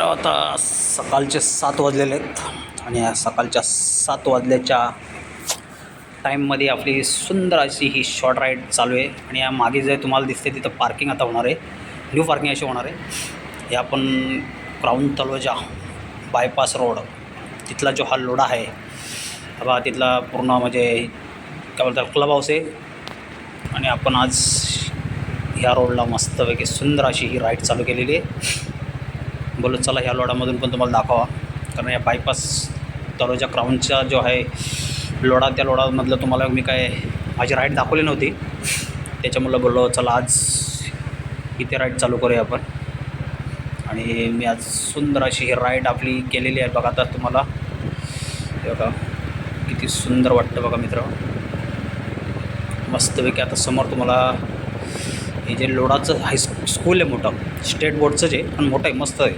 आता सकाळचे 7 वाजलेले आहेत आणि या सकाळच्या 7 वाजल्याच्या टाईममध्ये आपली सुंदर अशी ही शॉर्ट राईड चालू आहे. आणि या मागे जे तुम्हाला दिसते तिथं पार्किंग आता होणार आहे, न्यू पार्किंग अशी होणार आहे. हे आपण क्राऊन तलोजा बायपास रोड तिथला जो हा लोढा आहे बघा, तिथला पूर्ण म्हणजे काय बोलतात क्लब हाऊस आहे. आणि आपण आज ह्या रोडला मस्तपैकी सुंदर अशी ही राईड चालू केलेली आहे. बोलत चला ह्या लोढामधून पण तुम्हाला दाखवा, कारण या बायपास तलोजा क्राऊनचा जो आहे लोढा, त्या लोढामधलं तुम्हाला मी काय माझी राईड दाखवली नव्हती, त्याच्यामुळं बोललो चला आज इथे राईड चालू करूया आपण. आणि मी आज सुंदर अशी ही राईड आपली केलेली आहे बघा. आता तुम्हाला बघा किती सुंदर वाटतं बघा मित्र, मस्तपैकी. आता समोर तुम्हाला हे जे लोढाचं स्कूल आहे मोठं, स्टेट बोर्डचंच आहे पण मोठं आहे, मस्त आहे.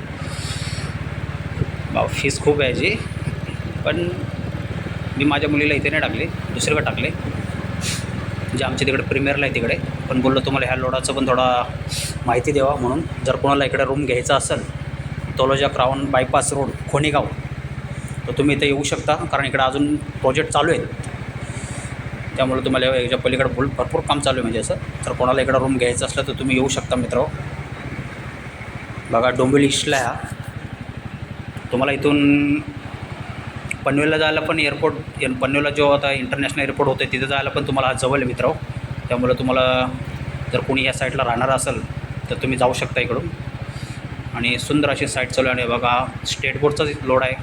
फीस खूप आहे याची, पण मी माझ्या मुलीला इथे नाही टाकले, दुसरीकडे टाकले, म्हणजे आमच्या तिकडे प्रीमियरला आहे तिकडे. पण बोललो तुम्हाला ह्या लोढाचं पण थोडा माहिती द्यावा म्हणून. जर कोणाला इकडे रूम घ्यायचा असेल तलोजा क्राऊन बायपास रोड खोनेगाव, तर तुम्ही इथे येऊ शकता, कारण इकडे अजून प्रोजेक्ट चालू आहेत. त्यामुळे तुम्हाला याच्या पलीकडे भरपूर काम चालू आहे. म्हणजे असं तर कोणाला इकडं रूम घ्यायचं असलं तर तुम्ही येऊ शकता मित्र. बघा डोंबिवली ईस्टला ह्या तुम्हाला इथून पनवेलला जायला पण एअरपोर्ट, पनवेलला जो आता इंटरनॅशनल एअरपोर्ट होतं तिथे जायला पण तुम्हाला जवळ आहे मित्र. त्यामुळे तुम्हाला जर कोणी या साईडला राहणार असेल तर तुम्ही जाऊ शकता इकडून. आणि सुंदर अशी साईट चालू आहे. आणि बघा स्टेट बोर्डचाच लोड आहे.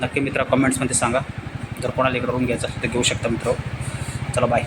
नक्की मित्र कमेंट्समध्ये सांगा, जर कोणाला इकडं रूम घ्यायचं असेल तर घेऊ शकता मित्र. चला बाय.